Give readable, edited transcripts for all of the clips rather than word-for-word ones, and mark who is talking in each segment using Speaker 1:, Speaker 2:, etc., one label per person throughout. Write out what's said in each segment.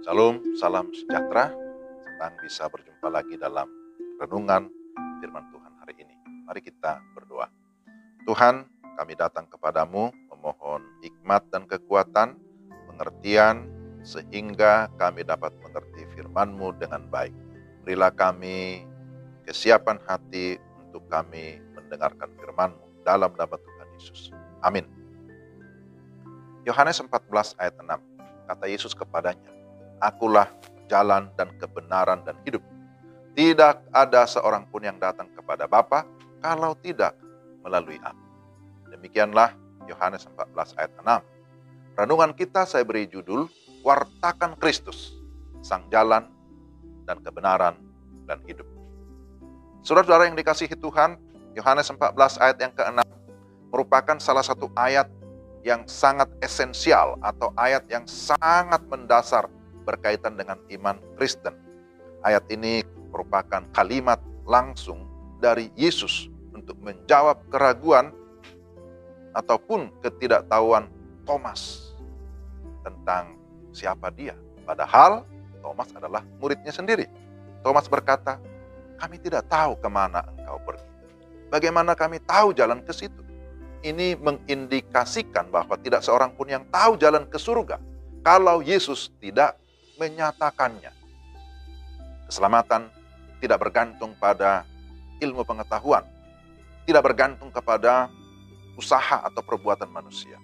Speaker 1: Shalom, salam sejahtera. Senang bisa berjumpa lagi dalam renungan firman Tuhan hari ini. Mari kita berdoa. Tuhan, kami datang kepadamu memohon hikmat dan kekuatan, pengertian, sehingga kami dapat mengerti firman-Mu dengan baik. Berilah kami kesiapan hati untuk kami mendengarkan firman-Mu dalam nama Tuhan Yesus. Amin. Yohanes 14 ayat 6, kata Yesus kepadanya, Akulah jalan dan kebenaran dan hidup. Tidak ada seorang pun yang datang kepada Bapa kalau tidak melalui aku. Demikianlah Yohanes 14 ayat 6. Renungan kita saya beri judul, Wartakan Kristus, Sang Jalan dan Kebenaran dan Hidup. Saudara-saudara yang dikasihi Tuhan, Yohanes 14 ayat yang ke-6 merupakan salah satu ayat yang sangat esensial atau ayat yang sangat mendasar berkaitan dengan iman Kristen. Ayat ini merupakan kalimat langsung dari Yesus untuk menjawab keraguan ataupun ketidaktahuan Thomas tentang siapa dia. Padahal Thomas adalah muridnya sendiri. Thomas berkata, kami tidak tahu kemana engkau pergi. Bagaimana kami tahu jalan ke situ? Ini mengindikasikan bahwa tidak seorang pun yang tahu jalan ke surga kalau Yesus tidak menyatakannya. Keselamatan tidak bergantung pada ilmu pengetahuan, tidak bergantung kepada usaha atau perbuatan manusia.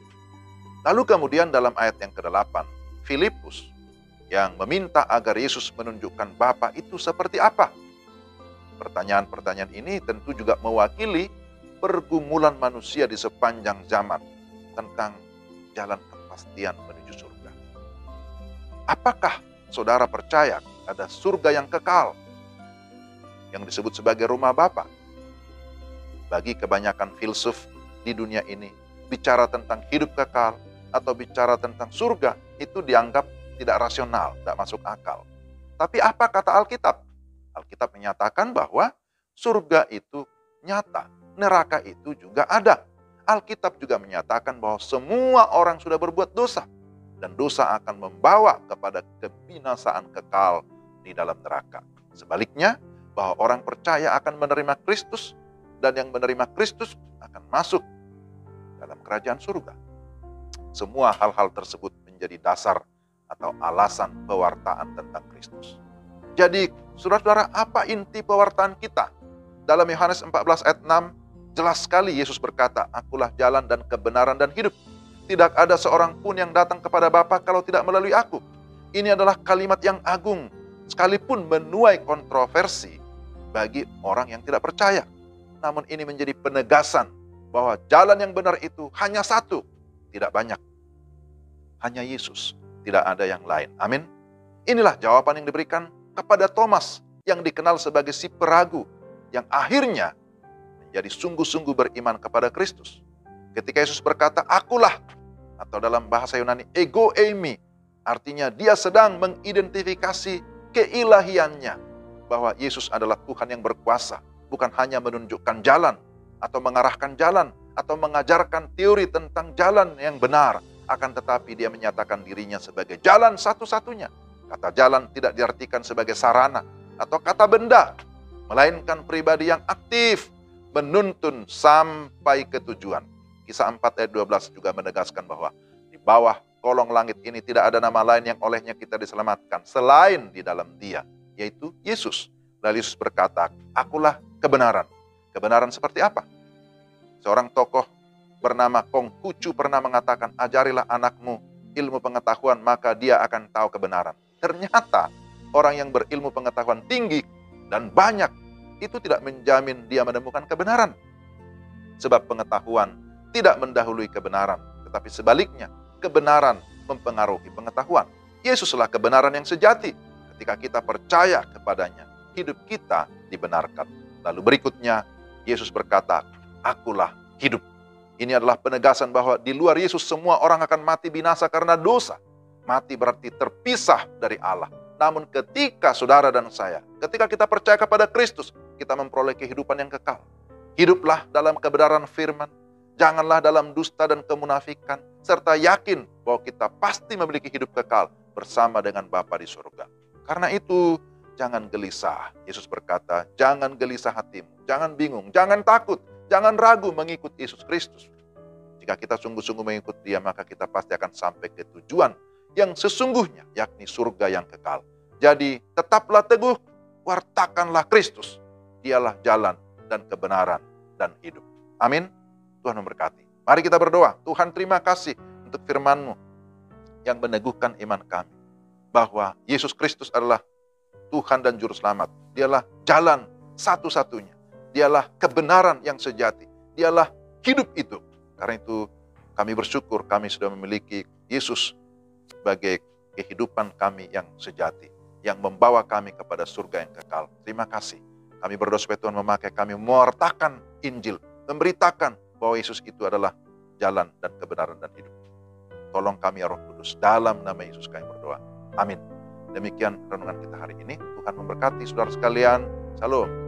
Speaker 1: Lalu kemudian dalam ayat yang ke-8, Filipus yang meminta agar Yesus menunjukkan Bapa itu seperti apa. Pertanyaan-pertanyaan ini tentu juga mewakili pergumulan manusia di sepanjang zaman tentang jalan kepastian menuju surga. Apakah saudara percaya ada surga yang kekal yang disebut sebagai rumah Bapa? Bagi kebanyakan filsuf di dunia ini, bicara tentang hidup kekal atau bicara tentang surga itu dianggap tidak rasional, tidak masuk akal. Tapi apa kata Alkitab? Alkitab menyatakan bahwa surga itu nyata, neraka itu juga ada. Alkitab juga menyatakan bahwa semua orang sudah berbuat dosa dan dosa akan membawa kepada kebinasaan kekal di dalam neraka. Sebaliknya, bahwa orang percaya akan menerima Kristus dan yang menerima Kristus akan masuk dalam kerajaan surga. Semua hal-hal tersebut menjadi dasar atau alasan pewartaan tentang Kristus. Jadi, saudara-saudara, apa inti pewartaan kita? Dalam Yohanes 14 ayat 6, jelas sekali Yesus berkata, Akulah jalan dan kebenaran dan hidup. Tidak ada seorang pun yang datang kepada Bapa kalau tidak melalui aku. Ini adalah kalimat yang agung, sekalipun menuai kontroversi bagi orang yang tidak percaya. Namun ini menjadi penegasan bahwa jalan yang benar itu hanya satu, tidak banyak. Hanya Yesus, tidak ada yang lain. Amin. Inilah jawaban yang diberikan kepada Thomas yang dikenal sebagai si peragu, yang akhirnya menjadi sungguh-sungguh beriman kepada Kristus. Ketika Yesus berkata, Akulah, atau dalam bahasa Yunani, ego eimi, artinya dia sedang mengidentifikasi keilahiannya, bahwa Yesus adalah Tuhan yang berkuasa, bukan hanya menunjukkan jalan, atau mengarahkan jalan, atau mengajarkan teori tentang jalan yang benar, akan tetapi dia menyatakan dirinya sebagai jalan satu-satunya. Kata jalan tidak diartikan sebagai sarana, atau kata benda, melainkan pribadi yang aktif, menuntun sampai ke tujuan. Kisah 4 ayat 12 juga menegaskan bahwa di bawah kolong langit ini tidak ada nama lain yang olehnya kita diselamatkan selain di dalam Dia, yaitu Yesus. Lalu Yesus berkata, Akulah kebenaran. Kebenaran seperti apa? Seorang tokoh bernama Konghucu pernah mengatakan, ajarilah anakmu ilmu pengetahuan, maka dia akan tahu kebenaran. Ternyata orang yang berilmu pengetahuan tinggi dan banyak, itu tidak menjamin dia menemukan kebenaran. Sebab pengetahuan tidak mendahului kebenaran, tetapi sebaliknya, kebenaran mempengaruhi pengetahuan. Yesuslah kebenaran yang sejati. Ketika kita percaya kepadanya, hidup kita dibenarkan. Lalu berikutnya, Yesus berkata, Akulah hidup. Ini adalah penegasan bahwa di luar Yesus semua orang akan mati binasa karena dosa. Mati berarti terpisah dari Allah. Namun ketika saudara dan saya, ketika kita percaya kepada Kristus, kita memperoleh kehidupan yang kekal. Hiduplah dalam kebenaran firman, janganlah dalam dusta dan kemunafikan, serta yakin bahwa kita pasti memiliki hidup kekal bersama dengan Bapa di surga. Karena itu, jangan gelisah. Yesus berkata, jangan gelisah hatimu, jangan bingung, jangan takut, jangan ragu mengikut Yesus Kristus. Jika kita sungguh-sungguh mengikut Dia, maka kita pasti akan sampai ke tujuan yang sesungguhnya, yakni surga yang kekal. Jadi, tetaplah teguh, wartakanlah Kristus. Dialah jalan dan kebenaran dan hidup. Amin. Tuhan memberkati. Mari kita berdoa. Tuhan, terima kasih untuk firman-Mu yang meneguhkan iman kami, bahwa Yesus Kristus adalah Tuhan dan Juru Selamat. Dialah jalan satu-satunya. Dialah kebenaran yang sejati. Dialah hidup itu. Karena itu kami bersyukur kami sudah memiliki Yesus sebagai kehidupan kami yang sejati, yang membawa kami kepada surga yang kekal. Terima kasih. Kami berdoa supaya Tuhan memakai kami mewartakan Injil, memberitakan bahwa Yesus itu adalah jalan dan kebenaran dan hidup. Tolong kami ya Roh Kudus, dalam nama Yesus kami berdoa. Amin. Demikian renungan kita hari ini. Tuhan memberkati saudara sekalian. Shalom.